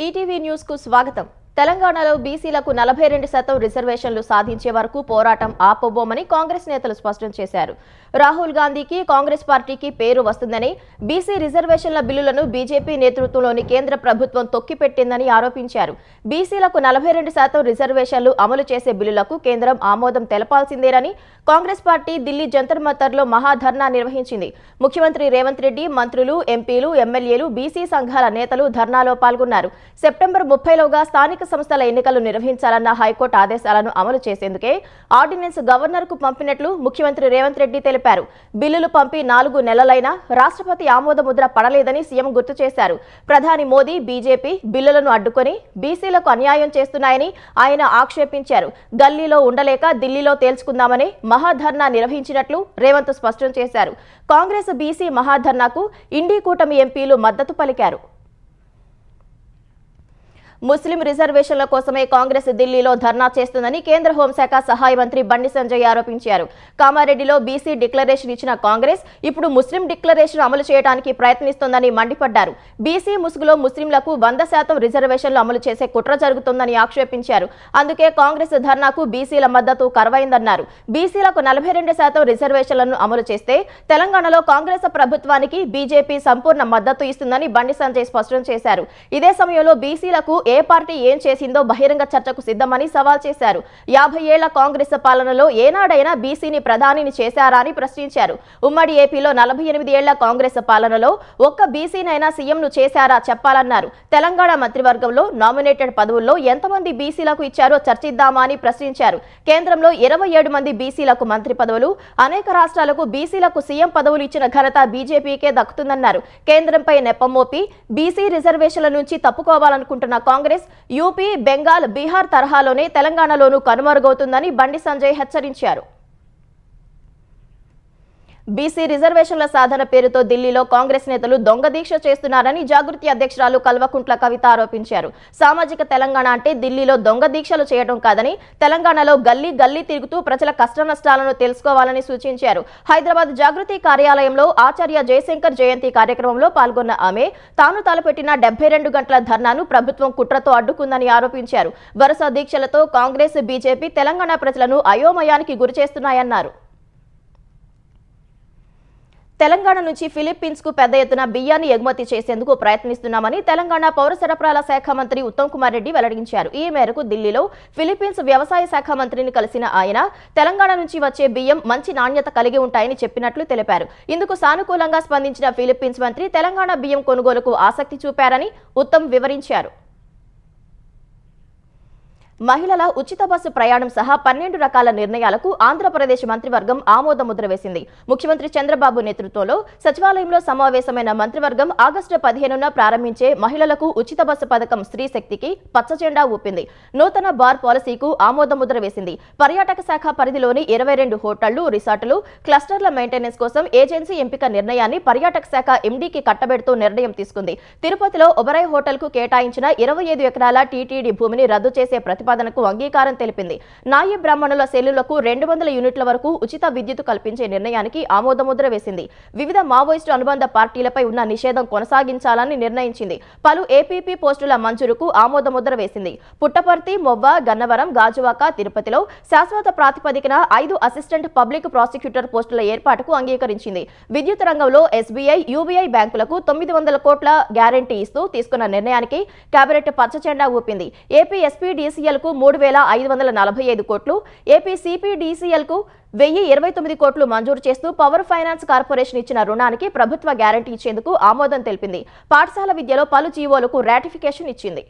ETV news కు స్వాగతం. తెలంగాణలో బీసీలకు 42% రిజర్వేషన్లు సాధించే వరకు పోరాటం ఆపబోమని కాంగ్రెస్ నేతలు స్పష్టం చేశారు. రాహుల్ గాంధీకి కాంగ్రెస్ పార్టీకి పేరు వస్తుందని, బీసీ రిజర్వేషన్ల బిల్లులను బీజేపీ నేతృత్వంలోని కేంద్ర ప్రభుత్వం తొక్కిపెట్టిందని ఆరోపించారు. బీసీలకు 42% రిజర్వేషన్లు అమలు చేసే బిల్లులకు కేంద్రం ఆమోదం తెలపాల్సిందేనని కాంగ్రెస్ పార్టీ ఢిల్లీ జంతర్ మంతర్లో మహాధర్నా నిర్వహించింది. ముఖ్యమంత్రి రేవంత్ రెడ్డి, మంత్రులు, ఎంపీలు, ఎమ్మెల్యేలు, బీసీ సంఘాల నేతలు ధర్నాలో పాల్గొన్నారు. సెప్టెంబర్ 30లోగా స్థానిక సంస్థల ఎన్నికలు నిర్వహించాలన్న హైకోర్టు ఆదేశాలను అమలు చేసేందుకే ఆర్డినెన్స్ గవర్నర్కు పంపినట్లు ముఖ్యమంత్రి రేవంత్ రెడ్డి తెలిపారు. బిల్లులు పంపి 4 నెలలైనా రాష్ట్రపతి ఆమోదముద్ర పడలేదని సీఎం గుర్తు చేశారు. ప్రధాని మోదీ, బీజేపీ బిల్లులను అడ్డుకొని బీసీలకు అన్యాయం చేస్తున్నాయని ఆయన ఆక్షేపించారు. గల్లీలో ఉండలేక ఢిల్లీలో తేల్చుకుందామని మహాధర్నా నిర్వహించినట్లు రేవంత్ స్పష్టం చేశారు. కాంగ్రెస్ బీసీ మహాధర్నాకు ఇండీ కూటమి ఎంపీలు మద్దతు పలికారు. ముస్లిం రిజర్వేషన్ల కోసమే కాంగ్రెస్ ఢిల్లీలో ధర్నా చేస్తుందని కేంద్ర హోంశాఖ సహాయ మంత్రి బండి సంజయ్ ఆరోపించారు. కామారెడ్డిలో బీసీ డిక్లరేషన్ ఇచ్చిన కాంగ్రెస్ ఇప్పుడు ముస్లిం డిక్లరేషన్ అమలు చేయడానికి ప్రయత్నిస్తోందని మండిపడ్డారు. బీసీ ముసుగులో ముస్లింలకు 100% రిజర్వేషన్లు అమలు చేసే కుట్ర జరుగుతోందని ఆక్షేపించారు. అందుకే కాంగ్రెస్ ధర్నాకు బీసీల మద్దతు కరువైందన్నారు. బీసీలకు 42% రిజర్వేషన్లను అమలు చేస్తే తెలంగాణలో కాంగ్రెస్ ప్రభుత్వానికి బీజేపీ సంపూర్ణ మద్దతు ఇస్తుందని బండి సంజయ్ స్పష్టం చేశారు. ఇదే సమయంలో బీసీలకు ఏ పార్టీ ఏం చేసిందో బహిరంగ చర్చకు సిద్ధమని సవాల్ చేశారు. 50 ఏళ్ల కాంగ్రెస్ పాలనలో ఏనాడైనా బీసీని ప్రధానిని చేశారా అని ప్రశ్నించారు. ఉమ్మడి ఏపీలో 48 ఏళ్ల కాంగ్రెస్ పాలనలో ఒక్క బీసీనైనా సీఎంను చేశారా చెప్పాలన్నారు. తెలంగాణ మంత్రివర్గంలో నామినేటెడ్ పదవుల్లో ఎంతమంది బీసీలకు ఇచ్చారో చర్చిద్దామా అని ప్రశ్నించారు. కేంద్రంలో 27 మంది బీసీలకు మంత్రి పదవులు, అనేక రాష్ట్రాలకు బీసీలకు సీఎం పదవులు ఇచ్చిన ఘనత బీజేపీకే దక్కుతుందన్నారు. కేంద్రంపై నెపమోపి బీసీ రిజర్వేషన్ల నుంచి తప్పుకోవాలనుకుంటున్న కాంగ్రెస్ యూపీ, బెంగాల్, బీహార్ తరహాలోనే తెలంగాణలోనూ కనుమరుగవుతుందని బండి సంజయ్ హెచ్చరించారు. బీసీ రిజర్వేషన్ల సాధన పేరుతో ఢిల్లీలో కాంగ్రెస్ నేతలు దొంగ దీక్ష చేస్తున్నారని జాగృతి అధ్యక్షురాలు కల్వకుంట్ల కవిత ఆరోపించారు. సామాజిక తెలంగాణ అంటే ఢిల్లీలో దొంగ దీక్షలు చేయడం కాదని, తెలంగాణలో గల్లీ గల్లీ తిరుగుతూ ప్రజల కష్ట నష్టాలను తెలుసుకోవాలని సూచించారు. హైదరాబాద్ జాగృతి కార్యాలయంలో ఆచార్య జయశంకర్ జయంతి కార్యక్రమంలో పాల్గొన్న ఆమె తాను తలపెట్టిన 72 గంటల ధర్నాను ప్రభుత్వం కుట్రతో అడ్డుకుందని ఆరోపించారు. వరుస దీక్షలతో కాంగ్రెస్, బీజేపీ తెలంగాణ ప్రజలను అయోమయానికి గురిచేస్తున్నాయన్నారు. తెలంగాణ నుంచి ఫిలిప్పీన్స్ కు పెద్ద ఎత్తున బియ్యాన్ని ఎగుమతి చేసేందుకు ప్రయత్నిస్తున్నామని తెలంగాణ పౌర సరఫరాల శాఖ మంత్రి ఉత్తమ్ కుమార్ రెడ్డి వెల్లడించారు. ఈ మేరకు ఢిల్లీలో ఫిలిప్పీన్స్ వ్యవసాయ శాఖ మంత్రిని కలిసిన ఆయన తెలంగాణ నుంచి వచ్చే బియ్యం మంచి నాణ్యత కలిగి ఉంటాయని చెప్పినట్లు తెలిపారు. ఇందుకు సానుకూలంగా స్పందించిన ఫిలిప్పీన్స్ మంత్రి తెలంగాణ బియ్యం కొనుగోలుకు ఆసక్తి చూపారని ఉత్తమ్ వివరించారు. మహిళల ఉచిత బస్సు ప్రయాణం సహా 12 రకాల నిర్ణయాలకు ఆంధ్రప్రదేశ్ మంత్రివర్గం ఆమోదముద్ర వేసింది. ముఖ్యమంత్రి చంద్రబాబు నేతృత్వంలో సచివాలయంలో సమావేశమైన మంత్రివర్గం ఆగస్టు 15న ప్రారంభించే మహిళలకు ఉచిత బస్సు పథకం స్త్రీ శక్తికి పచ్చజెండా ఊపింది. నూతన బార్ పాలసీకు ఆమోదముద్ర వేసింది. పర్యాటక శాఖ పరిధిలోని 22 హోటళ్లు, రిసార్టులు, క్లస్టర్ల మెయింటెనెన్స్ కోసం ఏజెన్సీ ఎంపిక నిర్ణయాన్ని పర్యాటక శాఖ ఎండీకి కట్టబెడుతూ నిర్ణయం తీసుకుంది. తిరుపతిలో ఒబరాయ్ హోటల్ కు కేటాయించిన 25 ఎకరాల టీటీడీ భూమిని రద్దు చేసే ప్రతిపాదనకు అంగీకారం తెలిపింది. నాయి బ్రాహ్మణుల సెల్లులకు 200 యూనిట్ల వరకు ఉచిత విద్యుత్ కల్పించే నిర్ణయానికి ఆమోదముద్ర వేసింది. వివిధ మావోయిస్టు అనుబంధ పార్టీలపై ఉన్న నిషేధం కొనసాగించాలని నిర్ణయించింది. పలు ఏపీపీ పోస్టుల మంజూరుకు ఆమోదముద్ర వేసింది. పుట్టపర్తి, మొవ్వ, గన్నవరం, గాజువాక, తిరుపతిలో శాశ్వత ప్రాతిపదికన 5 అసిస్టెంట్ పబ్లిక్ ప్రాసిక్యూటర్ పోస్టుల ఏర్పాటుకు అంగీకరించింది. విద్యుత్ రంగంలో ఎస్బీఐ, యూబీఐ బ్యాంకులకు 900 కోట్ల గ్యారంటీ ఇస్తూ తీసుకున్న నిర్ణయానికి కేబినెట్ పచ్చజెండా ఊపింది. ఏపీ ఎస్పీడీసీఎల్ కు 3545 కోట్లు, ఏపీ సిపిడిసిఎల్ కు 1029 కోట్లు మంజూరు చేస్తూ పవర్ ఫైనాన్స్ కార్పొరేషన్ ఇచ్చిన రుణానికి ప్రభుత్వ గ్యారంటీ ఇచ్చేందుకు ఆమోదం తెలిపింది. పాఠశాల విద్యలో పలు జీవోలకు రాటిఫికేషన్ ఇచ్చింది.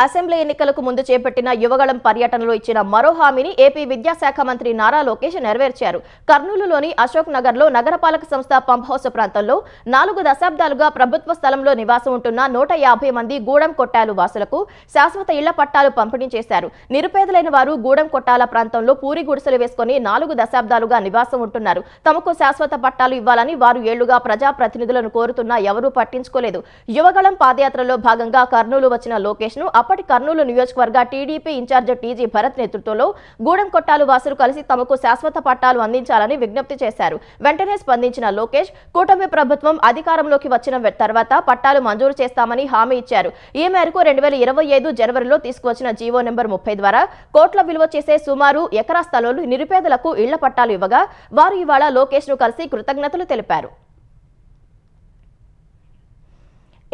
అసెంబ్లీ ఎన్నికలకు ముందు చేపట్టిన యువగళం పర్యటనలో ఇచ్చిన మరో హామీని ఏపీ విద్యాశాఖ మంత్రి నారా లోకేష్ నెరవేర్చారు. కర్నూలులోని అశోక్ నగర్ లో నగరపాలక సంస్థ పంప్ హౌస్ ప్రాంతంలో 4 దశాబ్దాలుగా ప్రభుత్వ స్థలంలో నివాసం ఉంటున్న 150 మంది గూడెం కొట్టాలు వాసులకు శాశ్వత ఇళ్ల పట్టాలు పంపిణీ చేశారు. నిరుపేదలైన వారు గూడెం కొట్టాల ప్రాంతంలో పూరి గుడిసెలు వేసుకుని 4 దశాబ్దాలుగా నివాసం ఉంటున్నారు. తమకు శాశ్వత పట్టాలు ఇవ్వాలని వారు ఏళ్లుగా ప్రజాప్రతినిధులను కోరుతున్నా ఎవరూ పట్టించుకోలేదు. యువగళం పాదయాత్రలో భాగంగా కర్నూలు వచ్చిన లోకేష్ ను అప్పటి కర్నూలు నియోజకవర్గ టీడీపీ ఇన్ఛార్జ్ టీజీ భరత్ నేతృత్వంలో గూడెం కొట్టాలు వాసులు కలిసి తమకు శాశ్వత పట్టాలు అందించాలని విజ్ఞప్తి చేశారు. వెంటనే స్పందించిన లోకేష్ కూటమి ప్రభుత్వం అధికారంలోకి వచ్చిన తర్వాత పట్టాలు మంజూరు చేస్తామని హామీ ఇచ్చారు. ఈ మేరకు 2025 జనవరిలో తీసుకువచ్చిన జీవో నెంబర్ 30 ద్వారా కోట్ల విలువ చేసే సుమారు ఎకరా స్థలాలు నిరుపేదలకు ఇళ్ల పట్టాలు ఇవ్వగా వారు ఇవాళ లోకేష్ ను కలిసి కృతజ్ఞతలు తెలిపారు.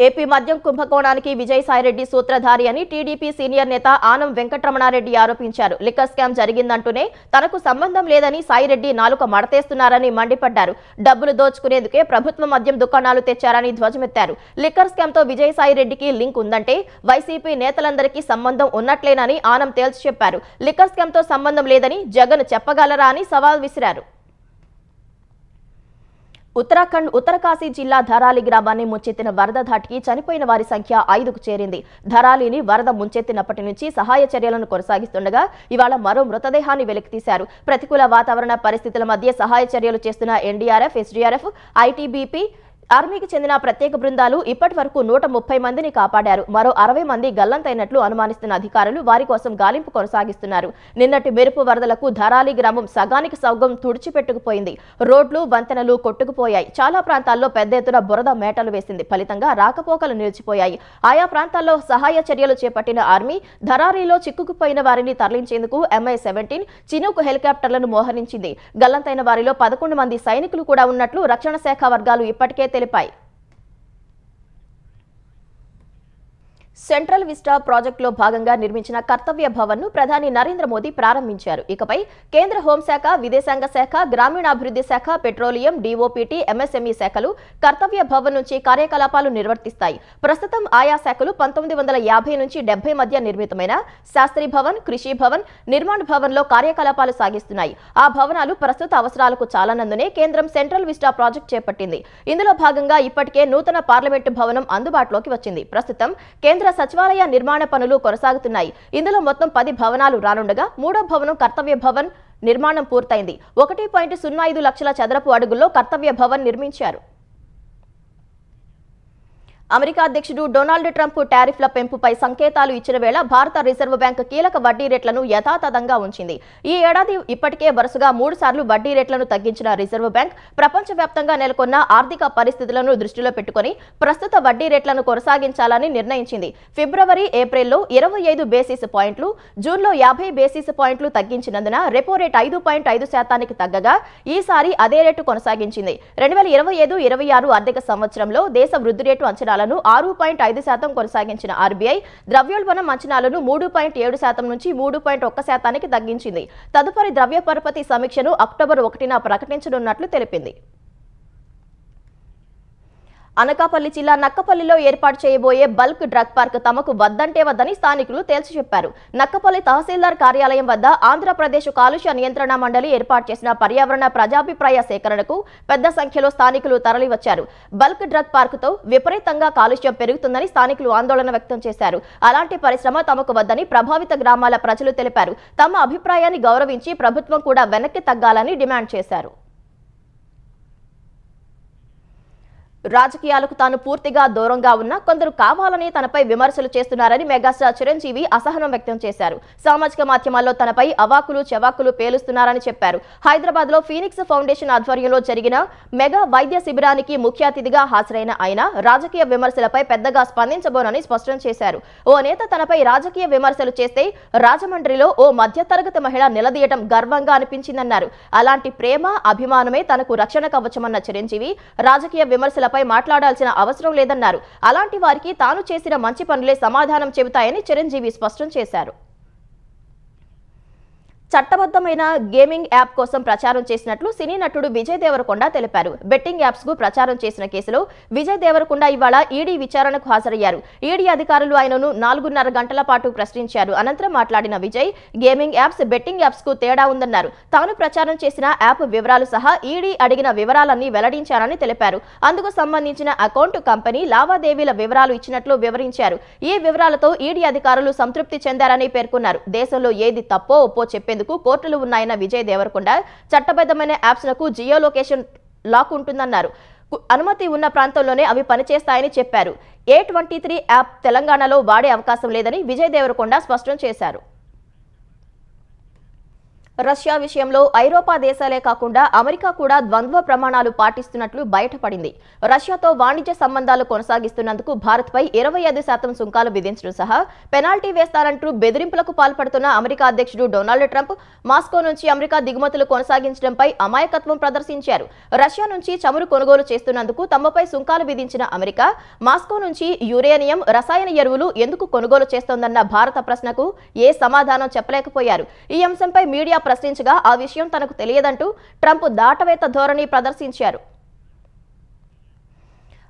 ఏపీ మద్యం కుంభకోణానికి విజయసాయిరెడ్డి సూత్రధారి అని టీడీపీ సీనియర్ నేత ఆనం వెంకటరమణారెడ్డి ఆరోపించారు. లిక్కర్ స్కామ్ జరిగిందంటూనే తనకు సంబంధం లేదని సాయిరెడ్డి నాలుక మడతేస్తున్నారని మండిపడ్డారు. డబ్బులు దోచుకునేందుకే ప్రభుత్వ మద్యం దుకాణాలు తెచ్చారని ధ్వజమెత్తారు. లిక్కర్ స్కామ్ తో విజయసాయిరెడ్డికి లింక్ ఉందంటే వైసీపీ నేతలందరికీ సంబంధం ఉన్నట్లేనని ఆనం తేల్చి చెప్పారు. లిక్కర్ స్కామ్ తో సంబంధం లేదని జగన్ చెప్పగలరా అని సవాల్ విసిరారు. ఉత్తరాఖండ్ ఉత్తరకాశీ జిల్లా ధరాలి గ్రామాన్ని ముంచెత్తిన వరద ధాటికి చనిపోయిన వారి సంఖ్య 5కు చేరింది. ధరాలిని వరద ముంచెత్తినప్పటి నుంచి సహాయ చర్యలను కొనసాగిస్తుండగా ఇవాళ మరో మృతదేహాన్ని వెలికితీశారు. ప్రతికూల వాతావరణ పరిస్థితుల మధ్య సహాయ చర్యలు చేస్తున్న ఎన్డీఆర్ఎఫ్, ఎస్డీఆర్ఎఫ్, ఐటీబీపీ, ఆర్మీకి చెందిన ప్రత్యేక బృందాలు ఇప్పటి వరకు 130 మందిని కాపాడారు. మరో 60 మంది గల్లంతైనట్లు అనుమానిస్తున్న అధికారులు వారి కోసం గాలింపు కొనసాగిస్తున్నారు. నిన్నటి మెరుపు వరదలకు ధరాలి గ్రామం సగానికి సగం తుడిచిపెట్టుకుపోయింది. రోడ్లు, వంతెనలు కొట్టుకుపోయాయి. చాలా ప్రాంతాల్లో పెద్ద ఎత్తున బురద మేటలు వేసింది. ఫలితంగా రాకపోకలు నిలిచిపోయాయి. ఆయా ప్రాంతాల్లో సహాయ చర్యలు చేపట్టిన ఆర్మీ ధరారిలో చిక్కుకుపోయిన వారిని తరలించేందుకు MI-17 చినూక్ హెలికాప్టర్లను మోహరించింది. గల్లంతైన వారిలో 11 మంది సైనికులు కూడా ఉన్నట్లు రక్షణ శాఖ వర్గాలు ఇప్పటికే తెలిపాయి. సెంట్రల్ విస్టా ప్రాజెక్టులో భాగంగా నిర్మించిన కర్తవ్య భవన్ ను ప్రధాని నరేంద్ర మోదీ ప్రారంభించారు. ఇకపై కేంద్ర హోంశాఖ, విదేశాంగ శాఖ, గ్రామీణాభివృద్ధి శాఖ, పెట్రోలియం, DOPT, MSME శాఖలు కర్తవ్య భవన్ నుంచి కార్యకలాపాలు నిర్వర్తిస్తాయి. ప్రస్తుతం ఆయా శాఖలు 1950 నుంచి 70 మధ్య నిర్మితమైన శాస్త్రి భవన్, కృషి భవన్, నిర్మాణ్ భవన్ లో కార్యకలాపాలు సాగిస్తున్నాయి. ఆ భవనాలు ప్రస్తుత అవసరాలకు చాలనందునే కేంద్రం సెంట్రల్ విస్టా ప్రాజెక్టు చేపట్టింది. ఇందులో భాగంగా ఇప్పటికే నూతన పార్లమెంటు భవనం అందుబాటులోకి వచ్చింది. ప్రస్తుతం కేంద్ర సచివాలయ నిర్మాణ పనులు కొనసాగుతున్నాయి. ఇందులో మొత్తం 10 భవనాలు రానుండగా 3వ భవనం కర్తవ్య భవన్ నిర్మాణం పూర్తయింది. 1.05 లక్షల చదరపు అడుగుల్లో కర్తవ్య భవన్ నిర్మించారు. అమెరికా అధ్యక్షుడు డొనాల్డ్ ట్రంప్ టారిఫ్ల పెంపుపై సంకేతాలు ఇచ్చిన వేళ భారత రిజర్వ్ బ్యాంక్ కీలక వడ్డీ రేట్లను యథాతథంగా ఉంచింది. ఈ ఏడాది ఇప్పటికే వరుసగా 3 సార్లు వడ్డీ రేట్లను తగ్గించిన రిజర్వ్ బ్యాంక్ ప్రపంచవ్యాప్తంగా నెలకొన్న ఆర్థిక పరిస్థితులను దృష్టిలో పెట్టుకుని ప్రస్తుత వడ్డీ రేట్లను కొనసాగించాలని నిర్ణయించింది. ఫిబ్రవరి, ఏప్రిల్లో 25 బేసిస్ పాయింట్లు, జూన్లో 50 బేసిస్ పాయింట్లు తగ్గించినందున రెపో రేట్ 5.5% తగ్గగా ఈసారి అదే రేటు కొనసాగించింది. 2025-26 ఆర్థిక సంవత్సరంలో దేశ వృద్ధి రేటు అంచనా 6.5% కొనసాగించిన RBI ద్రవ్యోల్బణం అంచనాలను 3.7% నుంచి 3.1%కి తగ్గించింది. తదుపరి ద్రవ్య పరపతి సమీక్షను అక్టోబర్ 1న ప్రకటించనున్నట్లు తెలిపింది. అనకాపల్లి జిల్లా నక్కపల్లిలో ఏర్పాటు చేయబోయే బల్క్ డ్రగ్ పార్క్ తమకు వద్దంటే వద్దని స్థానికులు తేల్చి చెప్పారు. నక్కపల్లి తహసీల్దార్ కార్యాలయం వద్ద ఆంధ్రప్రదేశ్ కాలుష్య నియంత్రణ మండలి ఏర్పాటు చేసిన పర్యావరణ ప్రజాభిప్రాయ సేకరణకు పెద్ద సంఖ్యలో స్థానికులు తరలివచ్చారు. బల్క్ డ్రగ్ పార్కుతో విపరీతంగా కాలుష్యం పెరుగుతుందని స్థానికులు ఆందోళన వ్యక్తం చేశారు. అలాంటి పరిశ్రమ తమకు వద్దని ప్రభావిత గ్రామాల ప్రజలు తెలిపారు. తమ అభిప్రాయాన్ని గౌరవించి ప్రభుత్వం కూడా వెనక్కి తగ్గాలని డిమాండ్ చేశారు. రాజకీయాలకు తాను పూర్తిగా దూరంగా ఉన్న కొందరు కావాలని తనపై విమర్శలు చేస్తున్నారని మెగాస్టార్ చిరంజీవి అసహనం వ్యక్తం చేశారు. సామాజిక మాధ్యమాల్లో తనపై అవాకులు చెవాకులు పేలుస్తున్నారని చెప్పారు. హైదరాబాద్ లో ఫీనిక్స్ ఫౌండేషన్ ఆధ్వర్యంలో జరిగిన మెగా వైద్య శిబిరానికి ముఖ్య అతిథిగా హాజరైన ఆయన రాజకీయ విమర్శలపై పెద్దగా స్పందించబోనని స్పష్టం చేశారు. ఓ నేత తనపై రాజకీయ విమర్శలు చేస్తే రాజమండ్రిలో ఓ మధ్యతరగతి మహిళ నిలదీయడం గర్వంగా అనిపించిందన్నారు. అలాంటి ప్రేమ, అభిమానమే తనకు రక్షణ కవచమన్న చిరంజీవి రాజకీయ విమర్శలపై మాట్లాడాల్సిన అవసరం లేదన్నారు. అలాంటి వారికి తాను చేసిన మంచి పనులే సమాధానం చెబుతాయని చిరంజీవి స్పష్టం చేశారు. చట్టబద్ధమైన గేమింగ్ యాప్ కోసం ప్రచారం చేసినట్లు సినీ నటుడు విజయ్ దేవరకొండ తెలిపారు. బెట్టింగ్ యాప్స్ కు ప్రచారం చేసిన కేసులో విజయ్ దేవరకొండ ఇవాళ ఈడీ విచారణకు హాజరయ్యారు. ఈడీ అధికారులు ఆయనను 4.5 గంటల పాటు ప్రశ్నించారు. అనంతరం మాట్లాడిన Vijay gaming apps, betting apps కు తేడా ఉందన్నారు. తాను ప్రచారం చేసిన యాప్ వివరాలు సహా ఈడీ అడిగిన వివరాలన్నీ వెల్లడించారని తెలిపారు. అందుకు సంబంధించిన అకౌంట్, కంపెనీ లావాదేవీల వివరాలు ఇచ్చినట్లు వివరించారు. ఈ వివరాలతో ఈడీ అధికారులు సంతృప్తి చెందారని పేర్కొన్నారు. దేశంలో ఏది తప్పో ఒప్పో చెప్పేందుకు కోర్టులు ఉన్నాయన్న విజయ్ దేవరకొండ చట్టబద్ధమైన యాప్స్ లకు జియో లొకేషన్ లాక్ ఉంటుందన్నారు. అనుమతి ఉన్న ప్రాంతంలోనే అవి పనిచేస్తాయని చెప్పారు. A23 యాప్ తెలంగాణలో వాడే అవకాశం లేదని విజయ్ దేవరకొండ స్పష్టం చేశారు. రష్యా విషయంలో ఐరోపా దేశాలే కాకుండా అమెరికా కూడా ద్వంద్వ ప్రమాణాలు పాటిస్తున్నట్లు బయటపడింది. రష్యాతో వాణిజ్య సంబంధాలు కొనసాగిస్తున్నందుకు భారత్పై 25% సుంకాలు విధించడం సహా పెనాల్టీ వేస్తారంటూ బెదిరింపులకు పాల్పడుతున్న అమెరికా అధ్యక్షుడు డొనాల్డ్ ట్రంప్ మాస్కో నుంచి అమెరికా దిగుమతులు కొనసాగించడంపై అమాయకత్వం ప్రదర్శించారు. రష్యా నుంచి చమురు కొనుగోలు చేస్తున్నందుకు తమపై సుంకాలు విధించిన అమెరికా మాస్కో నుంచి యురేనియం, రసాయన ఎరువులు ఎందుకు కొనుగోలు చేస్తోందన్న భారత ప్రశ్నకు ఏ సమాధానం చెప్పలేకపోయారు. ఈ అంశంపై మీడియా ప్రశ్నించగా ఆ విషయం తనకు తెలియదంటూ ట్రంప్ దాటవేత ధోరణి ప్రదర్శించారు.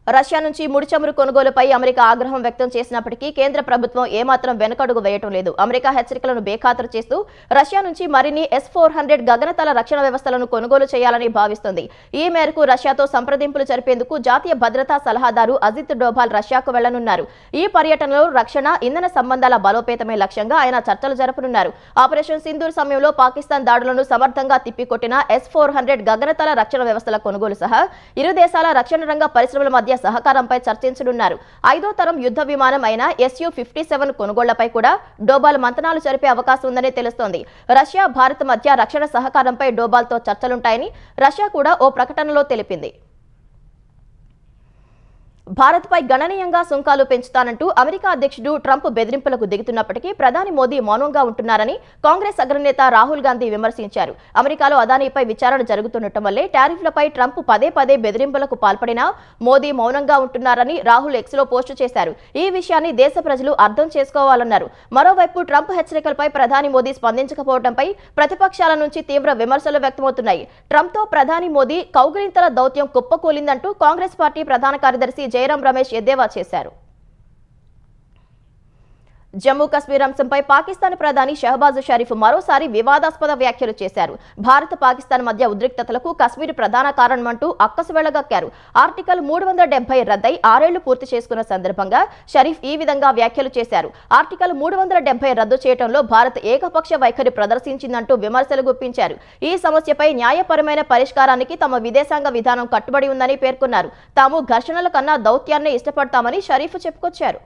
రష్యా నుంచి ముడి చమురు కొనుగోలుపై అమెరికా ఆగ్రహం వ్యక్తం చేసినప్పటికీ కేంద్ర ప్రభుత్వం ఏమాత్రం వెనుకడుగు వేయటం లేదు. అమెరికా హెచ్చరికలను బేఖాతరు చేస్తూ రష్యా నుంచి మరిన్ని S-400 గగనతల రక్షణ వ్యవస్థలను కొనుగోలు చేయాలని భావిస్తోంది. ఈ మేరకు రష్యాతో సంప్రదింపులు జరిపేందుకు జాతీయ భద్రతా సలహాదారు అజిత్ డోభాల్ రష్యాకు వెళ్లనున్నారు. ఈ పర్యటనలో రక్షణ, ఇంధన సంబంధాల బలోపేతమే లక్ష్యంగా ఆయన చర్చలు జరపనున్నారు. ఆపరేషన్ సింధూర్ సమయంలో పాకిస్తాన్ దాడులను సమర్థంగా తిప్పికొట్టిన S-400 గగనతల రక్షణ వ్యవస్థల కొనుగోలు సహా ఇరు దేశాల రక్షణ రంగ పరిశ్రమల మధ్య సహకారంపై చర్చించనున్నారు. 5వ తరం యుద్ధ విమానం అయిన Su-57 కొనుగోళ్లపై కూడా డోబాల్ మంతనాలు జరిపే అవకాశం ఉందని తెలుస్తోంది. రష్యా, భారత్ మధ్య రక్షణ సహకారంపై డోబాల్తో చర్చలుంటాయని రష్యా కూడా ఓ ప్రకటనలో తెలిపింది. భారత్పై గణనీయంగా సుంకాలు పెంచుతానంటూ అమెరికా అధ్యక్షుడు ట్రంప్ బెదిరింపులకు దిగుతున్నప్పటికీ ప్రధాని మోదీ మౌనంగా ఉంటున్నారని కాంగ్రెస్ అగ్రనేత రాహుల్ గాంధీ విమర్శించారు. అమెరికాలో అదానీపై విచారణ జరుగుతుండటం వల్లే టారిఫ్లపై ట్రంప్ పదే పదే బెదిరింపులకు పాల్పడినా మోదీ మౌనంగా ఉంటున్నారని రాహుల్ ఎక్స్లో పోస్టు చేశారు. ఈ విషయాన్ని దేశ ప్రజలు అర్థం చేసుకోవాలన్నారు. మరోవైపు ట్రంప్ హెచ్చరికలపై ప్రధాని మోదీ స్పందించకపోవడంపై ప్రతిపక్షాల నుంచి తీవ్ర విమర్శలు వ్యక్తమవుతున్నాయి. ట్రంప్తో ప్రధాని మోదీ కౌగిలింతల దౌత్యం కుప్పకూలిందంటూ కాంగ్రెస్ పార్టీ ప్రధాన కార్యదర్శి జయరాం రమేష్ ఎద్దేవా చేశారు. జమ్మూ కశ్మీర్ అంశంపై పాకిస్తాన్ ప్రధాని షహబాజ్ షరీఫ్ మరోసారి వివాదాస్పద వ్యాఖ్యలు చేశారు. భారత్, పాకిస్తాన్ మధ్య ఉద్రిక్తతలకు కశ్మీర్ ప్రధాన కారణమంటూ అక్కసు వెళ్లగక్కారు. ఆర్టికల్ 370 రద్దై 6 ఏళ్లు పూర్తి చేసుకున్న సందర్భంగా షరీఫ్ ఈ విధంగా వ్యాఖ్యలు చేశారు. ఆర్టికల్ 370 రద్దు చేయడంలో భారత్ ఏకపక్ష వైఖరి ప్రదర్శించిందంటూ విమర్శలు గుప్పించారు. ఈ సమస్యపై న్యాయపరమైన పరిష్కారానికి తమ విదేశాంగ విధానం కట్టుబడి ఉందని పేర్కొన్నారు. తాము ఘర్షణల కన్నా దౌత్యాన్నే ఇష్టపడతామని షరీఫ్ చెప్పుకొచ్చారు.